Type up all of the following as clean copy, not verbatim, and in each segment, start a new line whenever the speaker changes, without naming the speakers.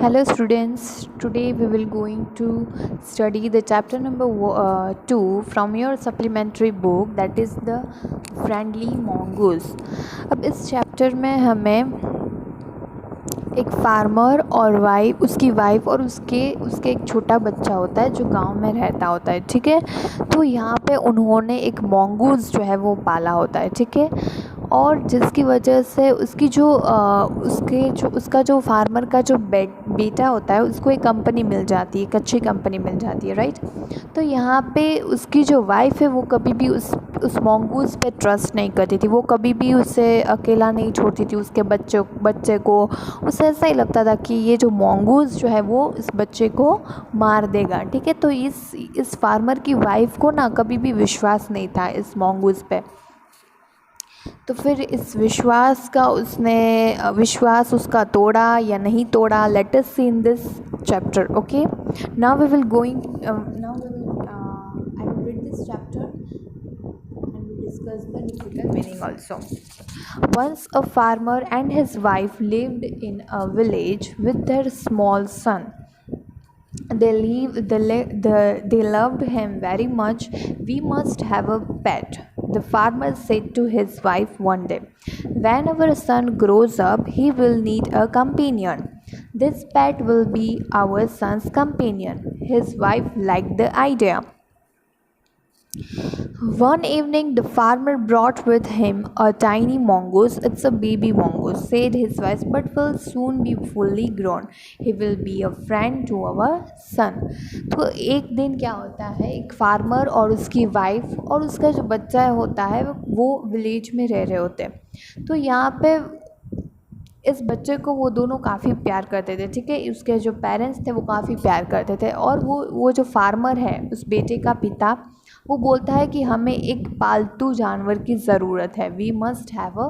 Hello students, today we will going to study the chapter number 2 from your supplementary book, that is the friendly mongoose. अब इस chapter में हमें एक farmer और उसकी wife और उसके एक छोटा बच्चा होता है जो गांव में रहता होता है। ठीक है, तो यहाँ पे उन्होंने एक mongoose जो है वो पाला होता है। ठीक है, और जिसकी वजह से उसका जो फार्मर का जो बेटा होता है उसको एक कंपनी मिल जाती है, एक अच्छी कंपनी मिल जाती है, राइट। तो यहाँ पे उसकी जो वाइफ है वो कभी भी उस mongoose पे ट्रस्ट नहीं करती थी, वो कभी भी उसे अकेला नहीं छोड़ती थी उसके बच्चे को। उसे ऐसा ही लगता था कि ये जो mongoose जो है वो इस बच्चे को मार देगा। ठीक है, तो इस फार्मर की वाइफ को ना कभी भी विश्वास नहीं था इस mongoose पे। तो फिर इस विश्वास उसका तोड़ा या नहीं तोड़ा, let us see in this chapter. Okay, now we will I will read this chapter and we discuss the difficult meaning also. Once a farmer and his wife lived in a village with their small son. They loved him very much. We must have a pet, the farmer said to his wife one day. When our son grows up, he will need a companion. This pet will be our son's companion. His wife liked the idea. One evening, the farmer brought with him a tiny mongoose. It's a baby mongoose, said his wife, but will soon be fully grown. He will be a friend to our son. तो एक दिन क्या होता है, एक farmer और उसकी wife और उसका जो बच्चा होता है वो विलेज में रह रहे होते हैं। तो यहाँ पे इस बच्चे को वो दोनों काफ़ी प्यार करते थे। ठीक है, उसके जो पेरेंट्स थे वो काफ़ी प्यार करते थे, और वो जो फार्मर है उस बेटे का पिता, वो बोलता है कि हमें एक पालतू जानवर की ज़रूरत है। वी मस्ट हैव अ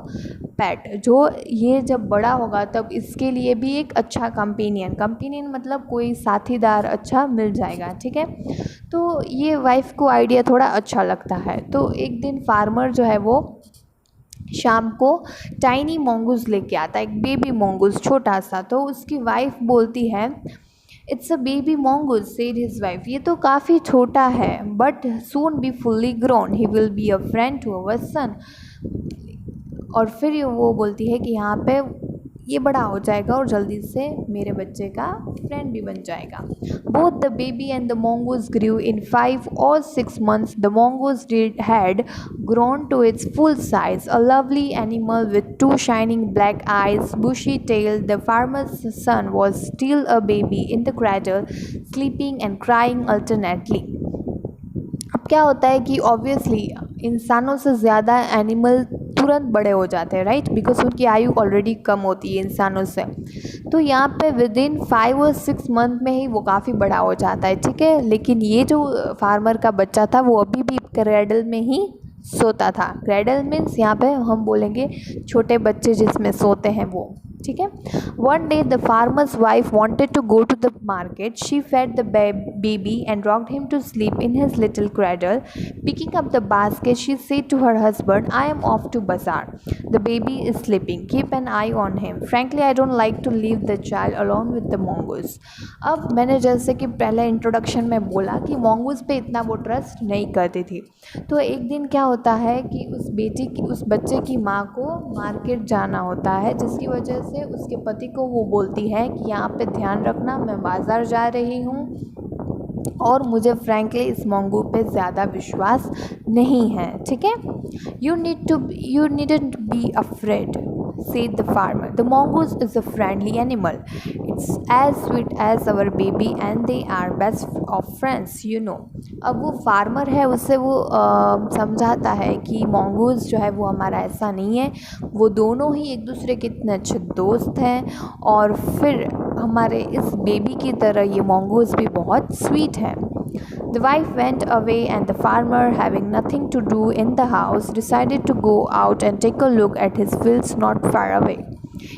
पेट, जो ये जब बड़ा होगा तब इसके लिए भी एक अच्छा कंपेनियन मतलब कोई साथीदार अच्छा मिल जाएगा। ठीक है, तो ये वाइफ को आइडिया थोड़ा अच्छा लगता है। तो एक दिन फार्मर जो है वो शाम को टाइनी mongoose लेके आता है, एक बेबी mongoose छोटा सा। तो उसकी वाइफ बोलती है, it's a baby mongoose, said his wife. ये तो काफ़ी छोटा है, but soon be fully grown. He will be a friend to our son. और फिर वो बोलती है कि यहाँ पे ये बड़ा हो जाएगा और जल्दी से मेरे बच्चे का फ्रेंड भी बन जाएगा। Both the baby and the mongoose grew in 5 or 6 months. The mongoose had grown to its full size, a lovely animal with 2 shining black eyes, bushy tail. The farmer's son was still a baby in the cradle, sleeping and crying alternately. अब क्या होता है कि obviously इंसानों से ज़्यादा animal तुरंत बड़े हो जाते हैं, राइट, बिकॉज उनकी आयु ऑलरेडी कम होती है इंसानों से। तो यहाँ पे विद इन 5 और 6 मंथ में ही वो काफ़ी बड़ा हो जाता है। ठीक है, लेकिन ये जो फार्मर का बच्चा था वो अभी भी क्रेडल में ही सोता था। क्रेडल मीन्स यहाँ पे हम बोलेंगे छोटे बच्चे जिसमें सोते हैं वो। ठीक है, one day the farmer's wife wanted to go to the market. She fed the baby and rocked him to sleep in his little cradle. Picking up the basket, she said to her husband, I am off to bazaar. The baby is sleeping. Keep an eye on him. Frankly, I don't like to leave the child alone with the mongoose. अब मैंने जैसे कि पहले introduction में बोला कि mongoose पे इतना वो ट्रस्ट नहीं करती थी। तो एक दिन क्या होता है कि उस बच्चे की माँ को मार्केट जाना होता है, जिसकी वजह से उसके पति को वो बोलती है कि यहाँ पे ध्यान रखना, मैं बाज़ार जा रही हूँ और मुझे फ्रैंकली इस mongoose पे ज़्यादा विश्वास नहीं है। ठीक है, you needn't be afraid, said the farmer. The mongoose is a friendly animal. It's as sweet as our baby and they are best of friends, you know. अब वो फार्मर है, उससे वो समझाता है कि mongoose जो है वो हमारा ऐसा नहीं है, वो दोनों ही एक दूसरे के इतने अच्छे दोस्त हैं, और फिर हमारे इस बेबी की तरह ये mongoose भी बहुत स्वीट है। The wife went away and the farmer, having nothing to do in the house, decided to go out and take a look at his fields not far away.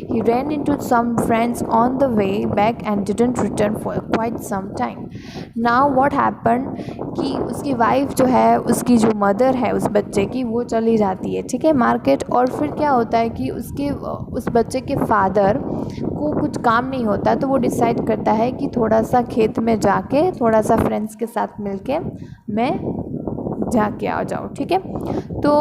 He ran into some friends on the way back and didn't return for quite some time. Now what happened कि उसकी wife जो है, उसकी जो mother है उस बच्चे की, वो चली जाती है, ठीक है, मार्केट। और फिर क्या होता है कि उस बच्चे के फादर को कुछ काम नहीं होता, तो वो डिसाइड करता है कि थोड़ा सा खेत में जाके थोड़ा सा फ्रेंड्स के साथ मिलके मैं जाके आ जाऊँ, ठीक है। तो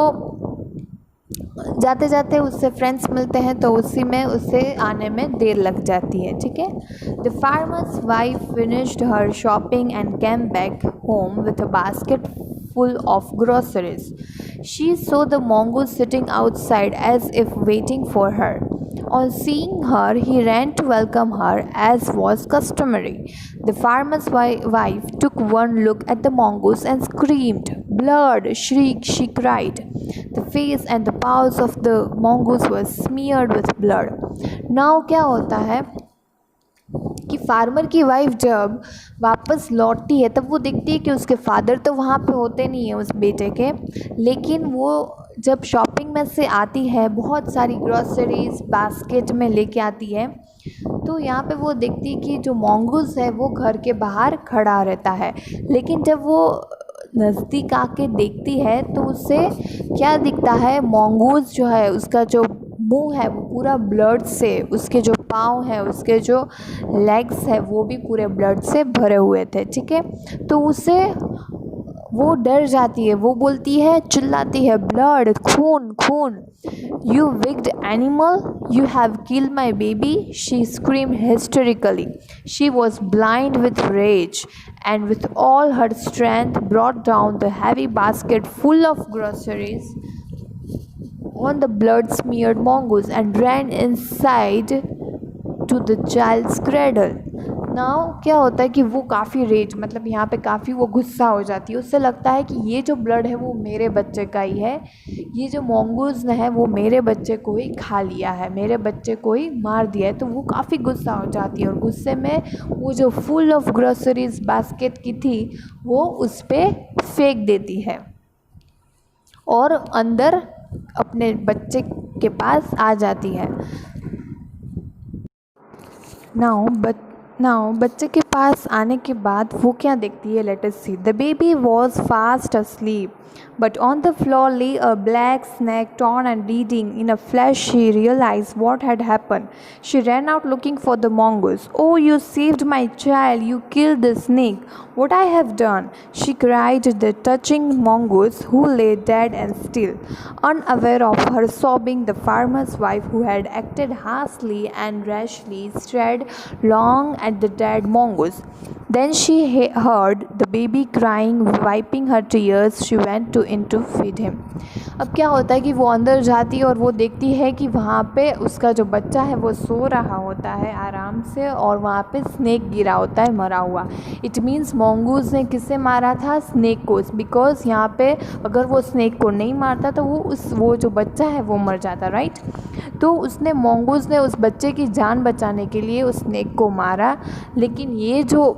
जाते जाते उससे फ्रेंड्स मिलते हैं, तो उसी में उससे आने में देर लग जाती है, ठीक है। The farmer's wife finished her shopping and came back home with a basket full of groceries. She saw the mongoose sitting outside as if waiting for her. On seeing her, he ran to welcome her as was customary. The farmer's wife took one look at the mongoose and screamed. Blood! Shriek! She cried. The face and the paws of the mongoose were smeared with blood. Now क्या होता है कि farmer की wife जब वापस लौटती है तब वो देखती है कि उसके फादर तो वहाँ पे होते नहीं हैं उस बेटे के, लेकिन वो जब शॉपिंग में से आती है बहुत सारी ग्रॉसरीज बास्केट में लेके आती है, तो यहाँ पे वो देखती है कि जो mongoose है वो घर के बाहर खड़ा रहता है। लेकिन जब वो नज़दीक आके देखती है तो उससे क्या दिखता है, mongoose जो है उसका जो मुंह है वो पूरा ब्लड से, उसके जो पाँव है, उसके जो लेग्स है वो भी पूरे ब्लड से भरे हुए थे, ठीक है। तो उसे वो डर जाती है, वो बोलती है, चिल्लाती है, ब्लड! खून! खून! You wicked animal! You have killed my baby! She screamed hysterically. She was blind with rage and with all her strength brought down the heavy basket full of groceries on the blood smeared mongoose and ran inside to the child's cradle. Now क्या होता है कि वो काफ़ी raise, मतलब यहाँ पे काफ़ी वो गुस्सा हो जाती है। उससे लगता है कि ये जो ब्लड है वो मेरे बच्चे का ही है, ये जो mongoose है वो मेरे बच्चे को ही खा लिया है, मेरे बच्चे को ही मार दिया है। तो वो काफ़ी गुस्सा हो जाती है और गुस्से में वो जो फुल ऑफ ग्रोसरीज बास्केट की थी वो उस पर फेंक देती है और अंदर अपने बच्चे के पास आ जाती है। नाउ बच्चे के पास आने के बाद वो क्या देखती है, let us see. The baby was fast asleep, but on the floor lay a black snake, torn and bleeding. In a flash she realized what had happened. She ran out looking for the mongoose. Oh, you saved my child! You killed the snake! What I have done! She cried at the touching mongoose, who lay dead and still. Unaware of her sobbing, the farmer's wife, who had acted hastily and rashly, stared long at the dead mongoose. Then she heard the baby crying. Wiping her tears, she went in to feed him. अब क्या होता है कि वो अंदर जाती है और वो देखती है कि वहाँ पे उसका जो बच्चा है वो सो रहा होता है आराम से, और वहाँ पे स्नेक गिरा होता है मरा हुआ। इट मीन्स mongoose ने किससे मारा था, स्नेक को, बिकॉज यहाँ पे अगर वो स्नेक को नहीं मारता तो वो जो बच्चा है वो मर जाता, राइट। तो mongoose ने उस बच्चे की जान बचाने के लिए उस स्नेक को मारा। लेकिन ये जो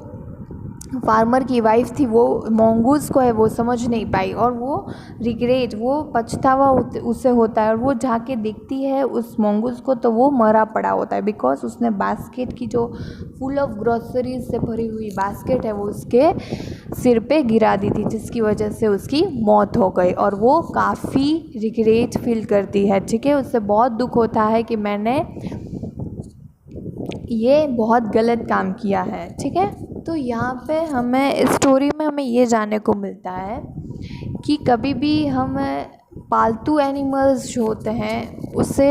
फार्मर की वाइफ थी वो mongoose को है वो समझ नहीं पाई और वो रिग्रेट, वो पछतावा उसे होता है और वो जाके देखती है उस mongoose को तो वो मरा पड़ा होता है, बिकॉज उसने बास्केट की जो फुल ऑफ ग्रोसरीज से भरी हुई बास्केट है वो उसके सिर पे गिरा दी थी, जिसकी वजह से उसकी मौत हो गई। और वो काफ़ी रिग्रेट फील करती है, ठीक है, उससे बहुत दुख होता है कि मैंने ये बहुत गलत काम किया है, ठीक है। तो यहाँ पे हमें इस स्टोरी में हमें ये जानने को मिलता है कि कभी भी हम पालतू एनिमल्स जो होते हैं उससे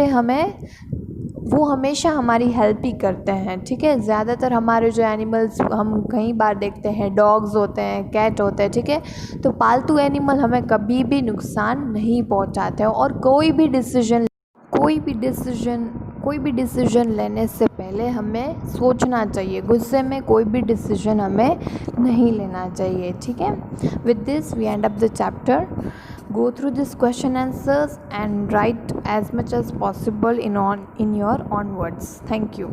वो हमेशा हमारी हेल्प ही करते हैं, ठीक है। ज़्यादातर हमारे जो एनिमल्स हम कई बार देखते हैं, डॉग्स होते हैं, कैट होते हैं, ठीक है। तो पालतू एनिमल हमें कभी भी नुकसान नहीं पहुंचाते हैं। और कोई भी डिसीजन लेने से पहले हमें सोचना चाहिए, गुस्से में कोई भी डिसीजन हमें नहीं लेना चाहिए, ठीक है। With this we end up the chapter. Go through this question answers and write as much as possible in your own words. Thank you.